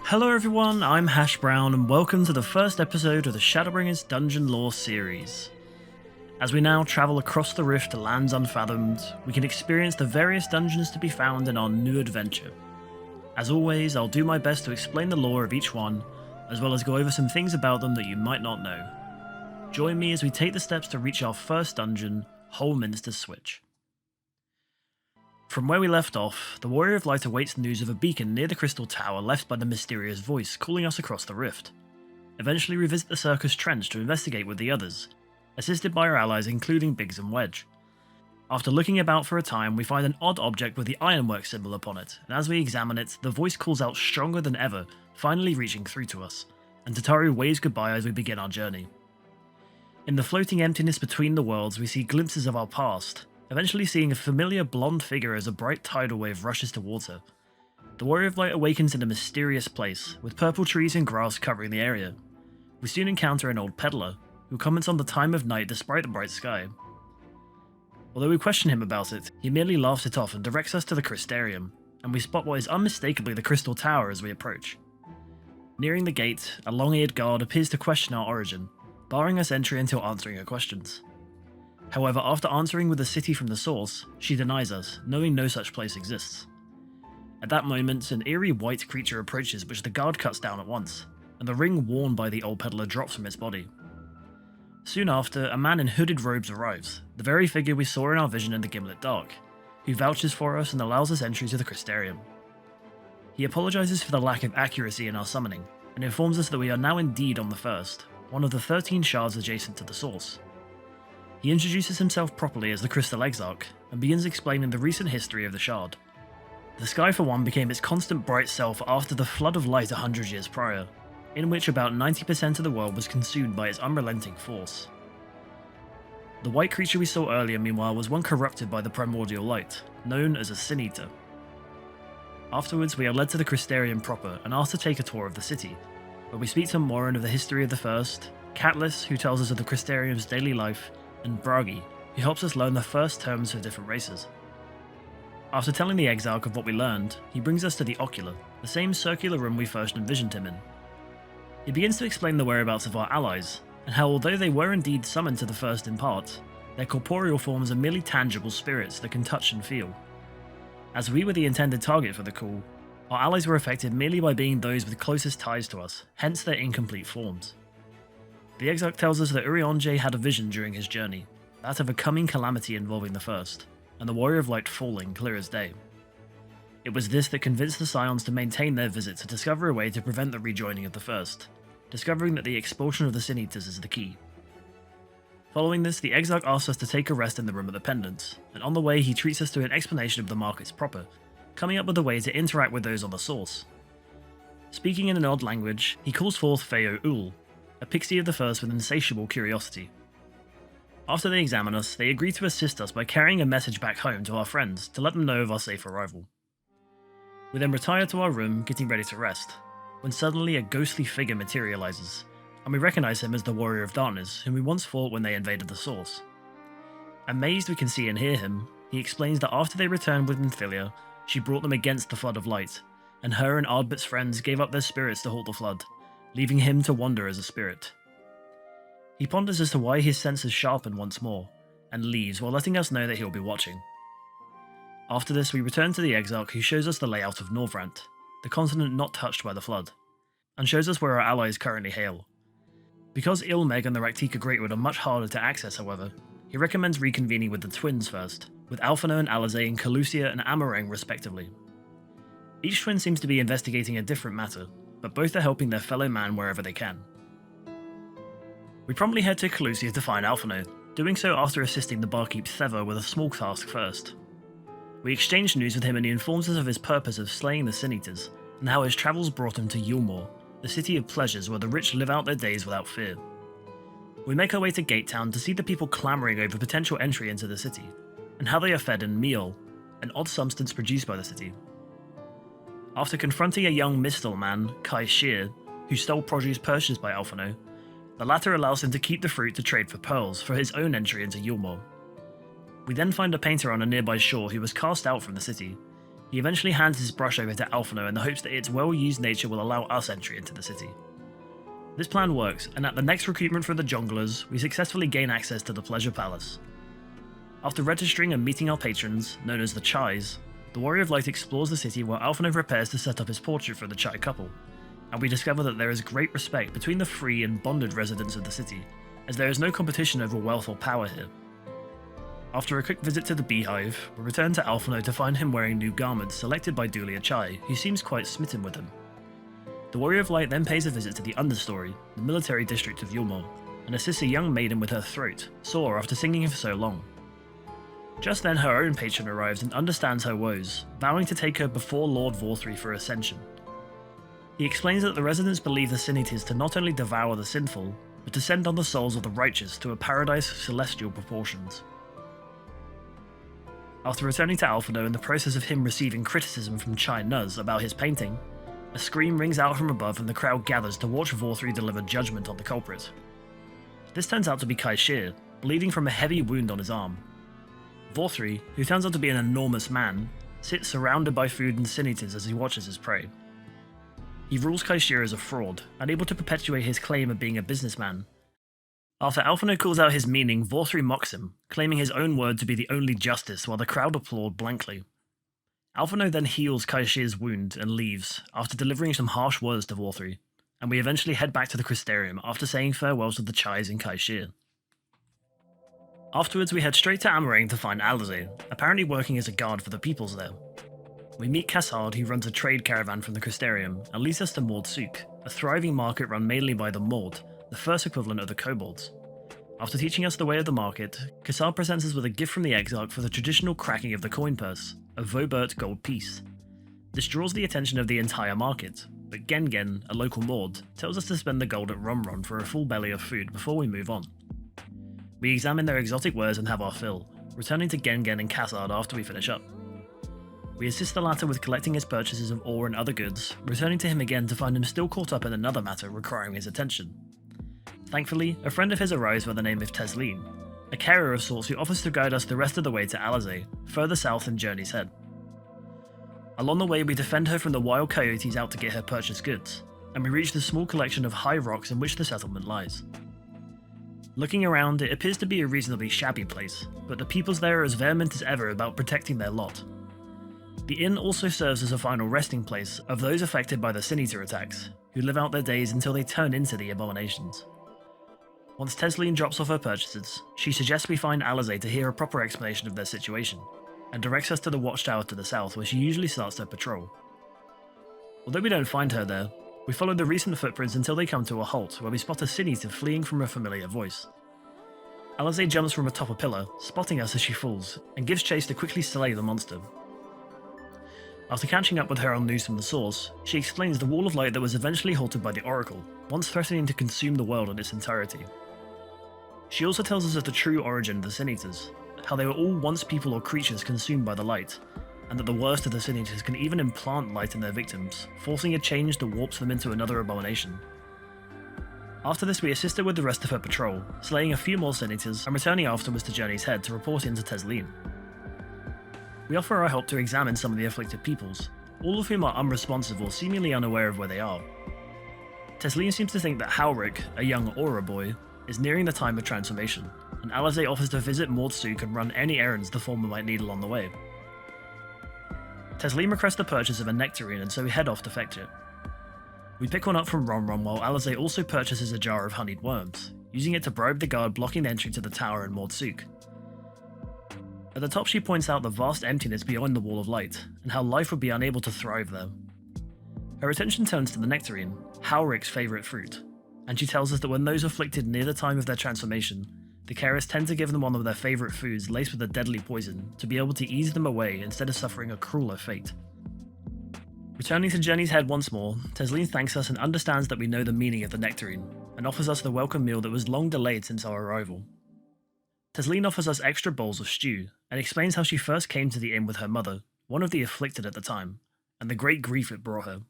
Hello everyone, I'm Hash Brown and welcome to the first episode of the Shadowbringers Dungeon Lore series. As we now travel across the rift to lands unfathomed, we can experience the various dungeons to be found in our new adventure. As always, I'll do my best to explain the lore of each one, as well as go over some things about them that you might not know. Join me as we take the steps to reach our first dungeon, Holminster Switch. From where we left off, the Warrior of Light awaits news of a beacon near the Crystal Tower left by the mysterious voice calling us across the rift. Eventually we visit the Circus Trench to investigate with the others, assisted by our allies including Biggs and Wedge. After looking about for a time, we find an odd object with the ironwork symbol upon it, and as we examine it, the voice calls out stronger than ever, finally reaching through to us, and Tataru waves goodbye as we begin our journey. In the floating emptiness between the worlds, we see glimpses of our past, eventually seeing a familiar blonde figure as a bright tidal wave rushes towards her. The Warrior of Light awakens in a mysterious place, with purple trees and grass covering the area. We soon encounter an old peddler, who comments on the time of night despite the bright sky. Although we question him about it, he merely laughs it off and directs us to the Crystarium, and we spot what is unmistakably the Crystal Tower as we approach. Nearing the gate, a long-eared guard appears to question our origin, barring us entry until answering her questions. However, after answering with a city from the source, she denies us, knowing no such place exists. At that moment, an eerie white creature approaches which the guard cuts down at once, and the ring worn by the old peddler drops from its body. Soon after, a man in hooded robes arrives, the very figure we saw in our vision in the Gimlet Dark, who vouches for us and allows us entry to the Crystarium. He apologises for the lack of accuracy in our summoning, and informs us that we are now indeed on the first, one of the 13 shards adjacent to the source. He introduces himself properly as the Crystal Exarch, and begins explaining the recent history of the shard. The sky for one became its constant bright self after the flood of light 100 years prior, in which about 90% of the world was consumed by its unrelenting force. The white creature we saw earlier meanwhile was one corrupted by the primordial light, known as a Sin Eater. Afterwards we are led to the Crystarium proper and asked to take a tour of the city, where we speak to Morin of the history of the first, Catlis, who tells us of the Crystarium's daily life, and Bragi, who helps us learn the first terms for different races. After telling the Exarch of what we learned, he brings us to the Ocular, the same circular room we first envisioned him in. He begins to explain the whereabouts of our allies, and how although they were indeed summoned to the first in part, their corporeal forms are merely tangible spirits that can touch and feel. As we were the intended target for the call, our allies were affected merely by being those with closest ties to us, hence their incomplete forms. The Exarch tells us that Urianger had a vision during his journey, that of a coming calamity involving the First, and the Warrior of Light falling clear as day. It was this that convinced the Scions to maintain their visit to discover a way to prevent the rejoining of the First, discovering that the expulsion of the Sin Eaters is the key. Following this, the Exarch asks us to take a rest in the Room of the Pendants, and on the way he treats us to an explanation of the markets proper, coming up with a way to interact with those on the source. Speaking in an odd language, he calls forth Feo Ul, a pixie of the First with insatiable curiosity. After they examine us, they agree to assist us by carrying a message back home to our friends to let them know of our safe arrival. We then retire to our room, getting ready to rest, when suddenly a ghostly figure materialises, and we recognise him as the Warrior of Darkness whom we once fought when they invaded the source. Amazed we can see and hear him, he explains that after they returned with Nymphilia, she brought them against the flood of light, and her and Ardbit's friends gave up their spirits to halt the flood, leaving him to wander as a spirit. He ponders as to why his senses sharpen once more, and leaves while letting us know that he'll be watching. After this we return to the Exarch, who shows us the layout of Norvrandt, the continent not touched by the flood, and shows us where our allies currently hail. Because Ilmeg and the Raktika Greatwood are much harder to access however, he recommends reconvening with the twins first, with Alphino and Alizé in Kholusia and Amareng respectively. Each twin seems to be investigating a different matter, but both are helping their fellow man wherever they can. We promptly head to Kholusia to find Alphino, doing so after assisting the barkeep Thever with a small task first. We exchange news with him and he informs us of his purpose of slaying the Sin Eaters, and how his travels brought him to Yulmore, the city of pleasures where the rich live out their days without fear. We make our way to Gate Town to see the people clamouring over potential entry into the city, and how they are fed in meal, an odd substance produced by the city. After confronting a young Mistal man, Kai Shear, who stole produce purchased by Alphino, the latter allows him to keep the fruit to trade for pearls for his own entry into Yulmore. We then find a painter on a nearby shore who was cast out from the city, He eventually hands his brush over to Alphino in the hopes that its well-used nature will allow us entry into the city. This plan works, and at the next recruitment for the Jonglers, we successfully gain access to the Pleasure Palace. After registering and meeting our patrons, known as the Chais, the Warrior of Light explores the city while Alphino prepares to set up his portrait for the Chai couple, and we discover that there is great respect between the free and bonded residents of the city, as there is no competition over wealth or power here. After a quick visit to the Beehive, we return to Alphino to find him wearing new garments selected by Dulia Chai, who seems quite smitten with him. The Warrior of Light then pays a visit to the Understory, the military district of Yulmore, and assists a young maiden with her throat, sore after singing for so long. Just then her own patron arrives and understands her woes, vowing to take her before Lord Vorthry for ascension. He explains that the residents believe the Sin Eaters to not only devour the sinful, but to send on the souls of the righteous to a paradise of celestial proportions. After returning to Alphino in the process of him receiving criticism from Chai Nuz about his painting, a scream rings out from above and the crowd gathers to watch Vorthry deliver judgment on the culprit. This turns out to be Kaishir, bleeding from a heavy wound on his arm. Vorthry, who turns out to be an enormous man, sits surrounded by food and Sin Eaters as he watches his prey. He rules Kaishir as a fraud, unable to perpetuate his claim of being a businessman. After Alphino calls out his meaning, Vorthry mocks him, claiming his own word to be the only justice while the crowd applaud blankly. Alphino then heals Kaishir's wound and leaves, after delivering some harsh words to Vorthry, and we eventually head back to the Crystarium after saying farewell to the Chais and Kaishir. Afterwards we head straight to Amarang to find Alizé, apparently working as a guard for the peoples there. We meet Cassard, who runs a trade caravan from the Crystarium, and leads us to Maud Souk, a thriving market run mainly by the Maud, the first equivalent of the kobolds. After teaching us the way of the market, Cassard presents us with a gift from the Exarch for the traditional cracking of the coin purse, a Vobert gold piece. This draws the attention of the entire market, but Gengen, a local Maud, tells us to spend the gold at Rumron for a full belly of food before we move on. We examine their exotic wares and have our fill, returning to Gengen and Cassard after we finish up. We assist the latter with collecting his purchases of ore and other goods, returning to him again to find him still caught up in another matter requiring his attention. Thankfully, a friend of his arrives by the name of Tesleen, a carrier of sorts who offers to guide us the rest of the way to Alizé, further south in Journey's Head. Along the way we defend her from the wild coyotes out to get her purchased goods, and we reach the small collection of high rocks in which the settlement lies. Looking around, it appears to be a reasonably shabby place, but the peoples there are as vehement as ever about protecting their lot. The inn also serves as a final resting place of those affected by the Sin Eater attacks, who live out their days until they turn into the abominations. Once Tesleen drops off her purchases, she suggests we find Alizé to hear a proper explanation of their situation, and directs us to the watchtower to the south where she usually starts her patrol. Although we don't find her there, we follow the recent footprints until they come to a halt where we spot a Sin Eater fleeing from a familiar voice. Alizé jumps from atop a pillar, spotting us as she falls, and gives chase to quickly slay the monster. After catching up with her on news from the source, she explains the wall of light that was eventually halted by the Oracle, once threatening to consume the world in its entirety. She also tells us of the true origin of the Sin Eaters, how they were all once people or creatures consumed by the light, and that the worst of the Sin Eaters can even implant light in their victims, forcing a change that warps them into another abomination. After this we assist her with the rest of her patrol, slaying a few more Sin Eaters and returning afterwards to Journey's Head to report in to Tesleen. We offer our help to examine some of the afflicted peoples, all of whom are unresponsive or seemingly unaware of where they are. Tesleen seems to think that Howrick, a young Aura boy, is nearing the time of transformation, and Alizé offers to visit Maud Souk and run any errands the former might need along the way. Tesleen requests the purchase of a nectarine, and so we head off to fetch it. We pick one up from Ron while Alizé also purchases a jar of honeyed worms, using it to bribe the guard blocking the entry to the tower in Maud Souk. At the top she points out the vast emptiness beyond the wall of light, and how life would be unable to thrive there. Her attention turns to the nectarine, Howrick's favourite fruit, and she tells us that when those afflicted near the time of their transformation, the carers tend to give them one of their favourite foods laced with a deadly poison to be able to ease them away instead of suffering a crueler fate. Returning to Journey's Head once more, Tesleen thanks us and understands that we know the meaning of the nectarine, and offers us the welcome meal that was long delayed since our arrival. Tesleen offers us extra bowls of stew, and explains how she first came to the inn with her mother, one of the afflicted at the time, and the great grief it brought her.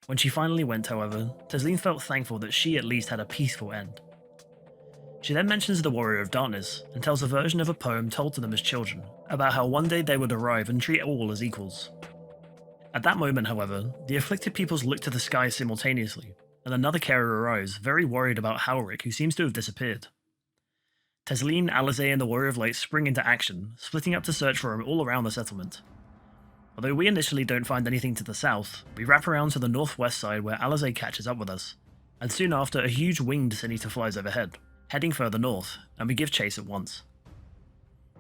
When she finally went, however, Tesleen felt thankful that she at least had a peaceful end. She then mentions the Warrior of Darkness and tells a version of a poem told to them as children about how one day they would arrive and treat all as equals. At that moment, however, the afflicted peoples look to the sky simultaneously, and another carer arrives, very worried about Halric, who seems to have disappeared. Tesleen, Alizé, and the Warrior of Light spring into action, splitting up to search for him all around the settlement. Although we initially don't find anything to the south, we wrap around to the northwest side where Alizé catches up with us, and soon after a huge winged Sin Eater flies overhead, heading further north, and we give chase at once.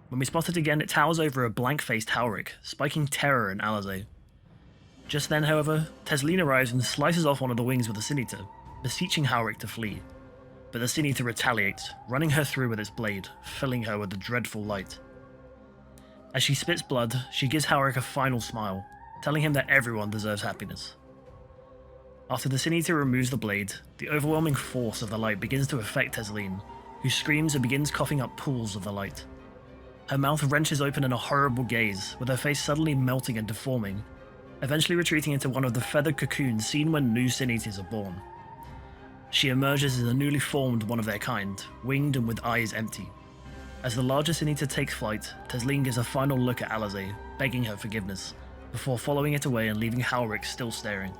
When we spot it again, it towers over a blank-faced Halric, spiking terror in Alizé. Just then, however, Tesleen arrives and slices off one of the wings with the Sin Eater, beseeching Halric to flee. But the Sin Eater retaliates, running her through with its blade, filling her with a dreadful light. As she spits blood, she gives Halric a final smile, telling him that everyone deserves happiness. After the Sin Eater removes the blade, the overwhelming force of the light begins to affect Tesleen, who screams and begins coughing up pools of the light. Her mouth wrenches open in a horrible gaze, with her face suddenly melting and deforming, eventually retreating into one of the feathered cocoons seen when new Sin Eaters are born. She emerges as a newly formed one of their kind, winged and with eyes empty. As the larger Sin Eater takes flight, Tesleen gives a final look at Alizé, begging her forgiveness, before following it away and leaving Halric still staring.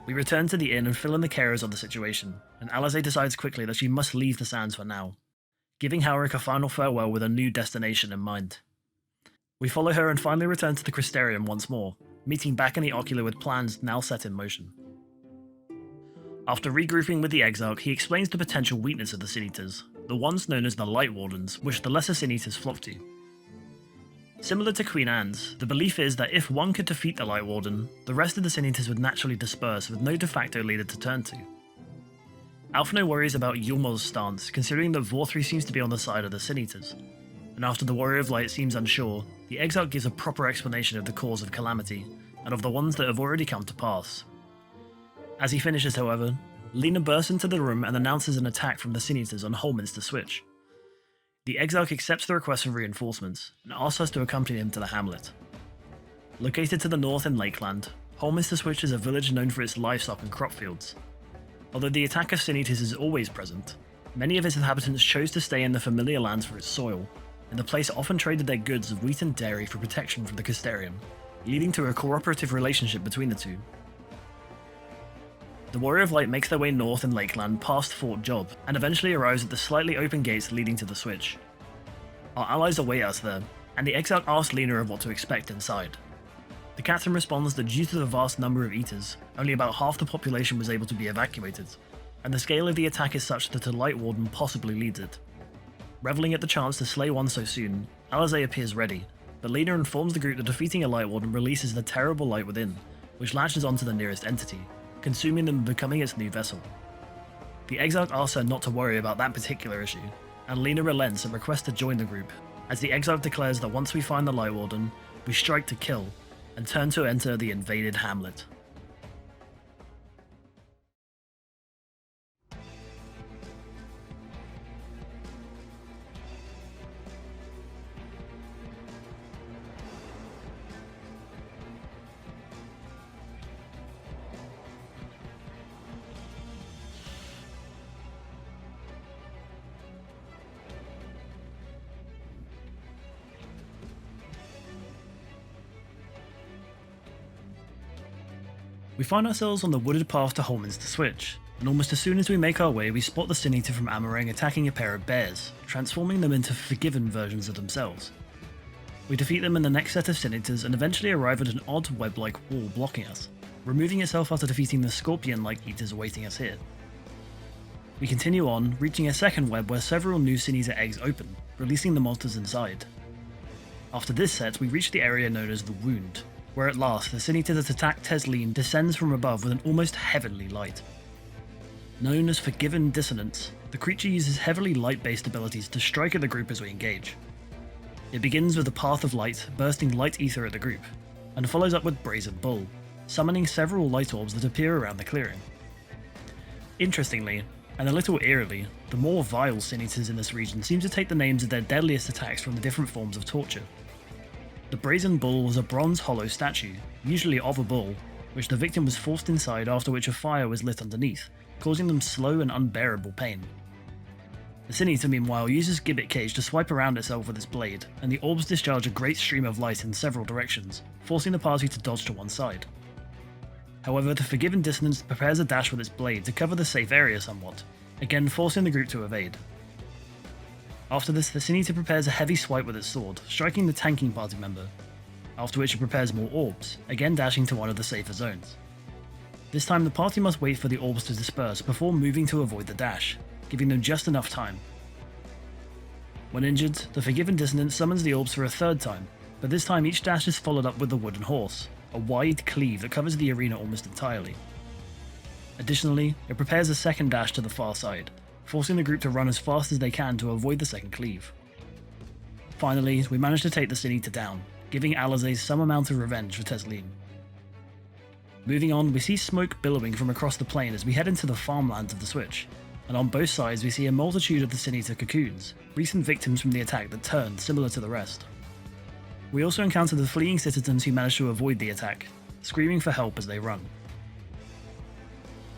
We return to the inn and fill in the carers of the situation, and Alizé decides quickly that she must leave the sands for now, giving Halric a final farewell with a new destination in mind. We follow her and finally return to the Crystarium once more, meeting back in the Ocular with plans now set in motion. After regrouping with the Exarch, he explains the potential weakness of the Sin Eaters, the ones known as the Light Wardens, which the lesser Sin Eaters flock to. Similar to Queen Anne's, the belief is that if one could defeat the Light Warden, the rest of the Sin Eaters would naturally disperse with no de facto leader to turn to. Alphino worries about Yulmor's stance, considering that Vorthri seems to be on the side of the Sin Eaters, and after the Warrior of Light seems unsure, the Exarch gives a proper explanation of the cause of calamity, and of the ones that have already come to pass. As he finishes, however, Lena bursts into the room and announces an attack from the Sin Eaters on Holminster Switch. The Exarch accepts the request for reinforcements, and asks us to accompany him to the hamlet. Located to the north in Lakeland, Holminster Switch is a village known for its livestock and crop fields. Although the attack of Sin Eaters is always present, many of its inhabitants chose to stay in the familiar lands for its soil, and the place often traded their goods of wheat and dairy for protection from the Crystarium, leading to a cooperative relationship between the two. The Warrior of Light makes their way north in Lakeland past Fort Job, and eventually arrives at the slightly open gates leading to the Switch. Our allies await us there, and the Exarch asks Lena of what to expect inside. The captain responds that due to the vast number of Eaters, only about half the population was able to be evacuated, and the scale of the attack is such that a Light Warden possibly leads it. Reveling at the chance to slay one so soon, Alizé appears ready, but Lena informs the group that defeating a Light Warden releases the terrible light within, which latches onto the nearest entity, consuming them and becoming its new vessel. The Exarch asks her not to worry about that particular issue, and Lena relents and requests to join the group, as the Exarch declares that once we find the Light Warden, we strike to kill, and turn to enter the invaded hamlet. We find ourselves on the wooded path to Holminster Switch, and almost as soon as we make our way we spot the Sin Eater from Amarang attacking a pair of bears, transforming them into forgiven versions of themselves. We defeat them in the next set of Sin Eaters and eventually arrive at an odd web-like wall blocking us, removing itself after defeating the scorpion-like Eaters awaiting us here. We continue on, reaching a second web where several new Sin Eater eggs open, releasing the monsters inside. After this set, we reach the area known as the Wound, where at last the Sin Eater that attacked Tesleen descends from above with an almost heavenly light. Known as Forgiven Dissonance, the creature uses heavily light-based abilities to strike at the group as we engage. It begins with the Path of Light, bursting light ether at the group, and follows up with Brazen Bull, summoning several light orbs that appear around the clearing. Interestingly, and a little eerily, the more vile Sin Eaters in this region seem to take the names of their deadliest attacks from the different forms of torture. The Brazen Bull was a bronze hollow statue, usually of a bull, which the victim was forced inside after which a fire was lit underneath, causing them slow and unbearable pain. The Sin Eater meanwhile uses Gibbet Cage to swipe around itself with its blade, and the orbs discharge a great stream of light in several directions, forcing the party to dodge to one side. However, the Forgiven Dissonance prepares a dash with its blade to cover the safe area somewhat, again forcing the group to evade. After this, the Sin Eater prepares a heavy swipe with its sword, striking the tanking party member, after which it prepares more orbs, again dashing to one of the safer zones. This time the party must wait for the orbs to disperse before moving to avoid the dash, giving them just enough time. When injured, the Forgiven Dissonance summons the orbs for a third time, but this time each dash is followed up with the Wooden Horse, a wide cleave that covers the arena almost entirely. Additionally, it prepares a second dash to the far side, forcing the group to run as fast as they can to avoid the second cleave. Finally, we manage to take the Sin Eater down, giving Alizé some amount of revenge for Tesleen. Moving on, we see smoke billowing from across the plain as we head into the farmlands of the Switch, and on both sides we see a multitude of the Sin Eater cocoons, recent victims from the attack that turned similar to the rest. We also encounter the fleeing citizens who manage to avoid the attack, screaming for help as they run.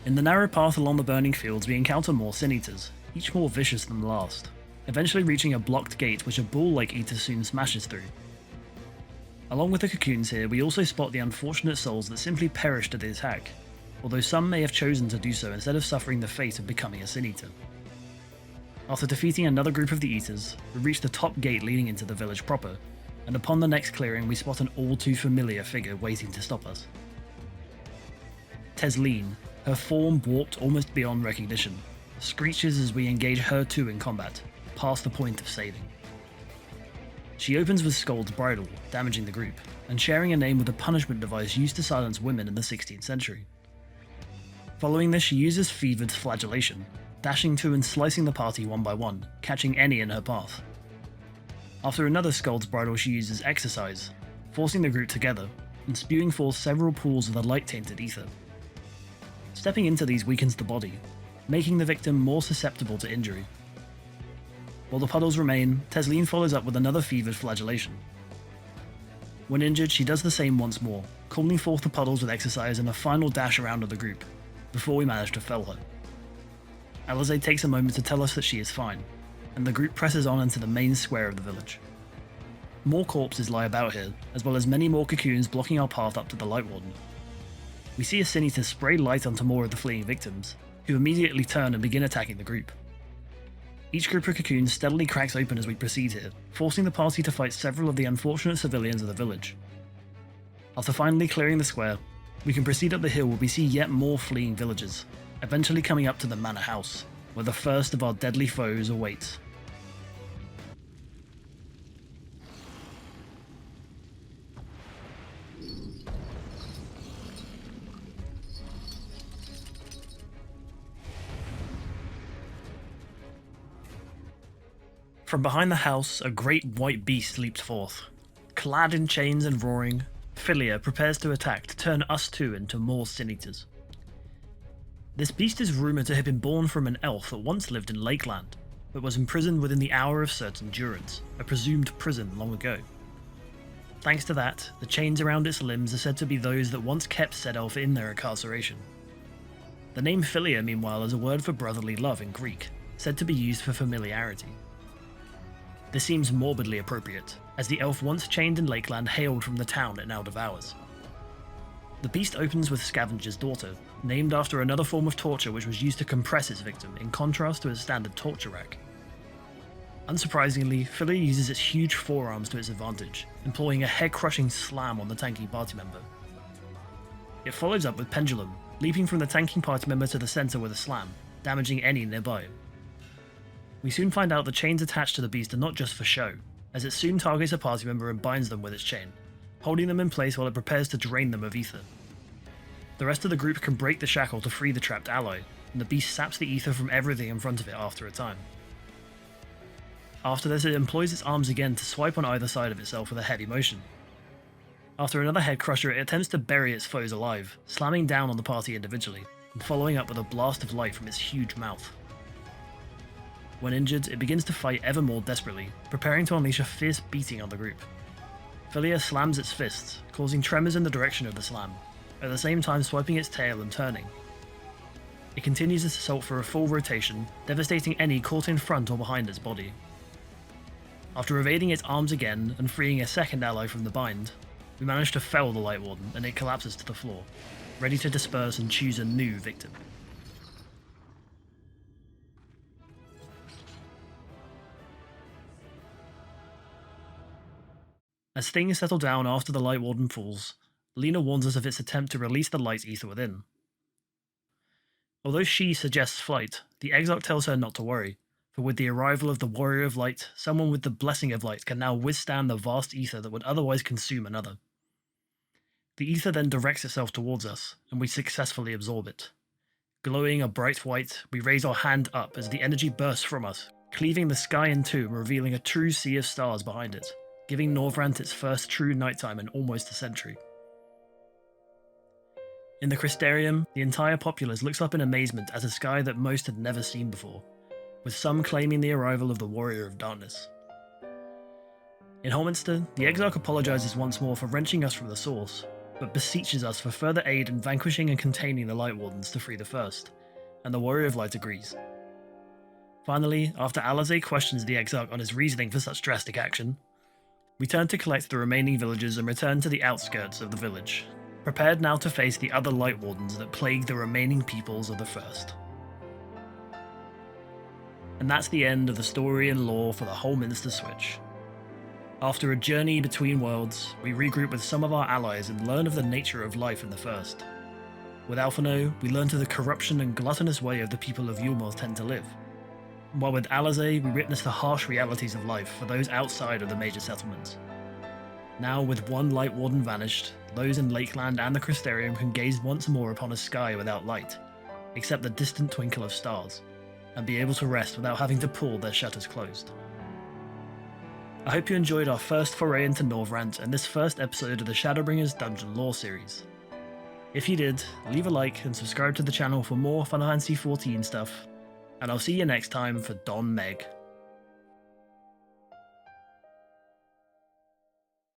In the narrow path along the burning fields we encounter more Sin Eaters, each more vicious than the last, eventually reaching a blocked gate which a bull-like eater soon smashes through. Along with the cocoons here, we also spot the unfortunate souls that simply perished at the attack, although some may have chosen to do so instead of suffering the fate of becoming a Sin Eater. After defeating another group of the Eaters, we reach the top gate leading into the village proper, and upon the next clearing we spot an all too familiar figure waiting to stop us. Tesleen, her form warped almost beyond recognition, screeches as we engage her too in combat, past the point of saving. She opens with Skold's bridle, damaging the group, and sharing a name with a punishment device used to silence women in the 16th century. Following this, she uses Fevered's flagellation, dashing to and slicing the party one by one, catching any in her path. After another Skold's bridle, she uses Exercise, forcing the group together, and spewing forth several pools of the light-tainted ether. Stepping into these weakens the body, making the victim more susceptible to injury. While the puddles remain, Tesleen follows up with another Fevered flagellation. When injured, she does the same once more, calling forth the puddles with Exercise and a final dash around of the group, before we manage to fell her. Alizé takes a moment to tell us that she is fine, and the group presses on into the main square of the village. More corpses lie about here, as well as many more cocoons blocking our path up to the Light Warden. We see a Sin Eater spray light onto more of the fleeing victims, who immediately turn and begin attacking the group. Each group of cocoons steadily cracks open as we proceed here, forcing the party to fight several of the unfortunate civilians of the village. After finally clearing the square, we can proceed up the hill where we see yet more fleeing villagers, eventually coming up to the manor house, where the first of our deadly foes awaits. From behind the house, a great white beast leaps forth. Clad in chains and roaring, Philia prepares to attack to turn us two into more Sin Eaters. This beast is rumoured to have been born from an elf that once lived in Lakeland, but was imprisoned within the Hour of Certain Durance, a presumed prison long ago. Thanks to that, the chains around its limbs are said to be those that once kept said elf in their incarceration. The name Philia, meanwhile, is a word for brotherly love in Greek, said to be used for familiarity. This seems morbidly appropriate, as the elf once chained in Lakeland hailed from the town it now devours. The beast opens with Scavenger's daughter, named after another form of torture which was used to compress its victim, in contrast to its standard torture rack. Unsurprisingly, Philia uses its huge forearms to its advantage, employing a head-crushing slam on the tanking party member. It follows up with Pendulum, leaping from the tanking party member to the centre with a slam, damaging any nearby. We soon find out the chains attached to the beast are not just for show, as it soon targets a party member and binds them with its chain, holding them in place while it prepares to drain them of ether. The rest of the group can break the shackle to free the trapped ally, and the beast saps the ether from everything in front of it after a time. After this, it employs its arms again to swipe on either side of itself with a heavy motion. After another head crusher, it attempts to bury its foes alive, slamming down on the party individually, and following up with a blast of light from its huge mouth. When injured, it begins to fight ever more desperately, preparing to unleash a fierce beating on the group. Philia slams its fists, causing tremors in the direction of the slam, at the same time swiping its tail and turning. It continues its assault for a full rotation, devastating any caught in front or behind its body. After evading its arms again and freeing a second ally from the bind, we manage to fell the Light Warden and it collapses to the floor, ready to disperse and choose a new victim. As things settle down after the Light Warden falls, Lena warns us of its attempt to release the light ether within. Although she suggests flight, the Exarch tells her not to worry, for with the arrival of the Warrior of Light, someone with the Blessing of Light can now withstand the vast ether that would otherwise consume another. The ether then directs itself towards us, and we successfully absorb it. Glowing a bright white, we raise our hand up as the energy bursts from us, cleaving the sky in two and revealing a true sea of stars behind it, giving Norvrandt its first true nighttime in almost a century. In the Crystarium, the entire populace looks up in amazement at a sky that most had never seen before, with some claiming the arrival of the Warrior of Darkness. In Holminster, the Exarch apologises once more for wrenching us from the source, but beseeches us for further aid in vanquishing and containing the Light Wardens to free the First, and the Warrior of Light agrees. Finally, after Alizé questions the Exarch on his reasoning for such drastic action, we turn to collect the remaining villagers and return to the outskirts of the village, prepared now to face the other Light Wardens that plague the remaining peoples of the First. And that's the end of the story and lore for the Holminster Switch. After a journey between worlds, we regroup with some of our allies and learn of the nature of life in the First. With Alphino, we learn to the corruption and gluttonous way of the people of Yulmor tend to live. While with Alizé, we witness the harsh realities of life for those outside of the major settlements. Now, with one Light Warden vanished, those in Lakeland and the Crystarium can gaze once more upon a sky without light, except the distant twinkle of stars, and be able to rest without having to pull their shutters closed. I hope you enjoyed our first foray into Norvrandt and this first episode of the Shadowbringers Dungeon Lore series. If you did, leave a like and subscribe to the channel for more Final Fantasy XIV stuff, and I'll see you next time for Don Meg.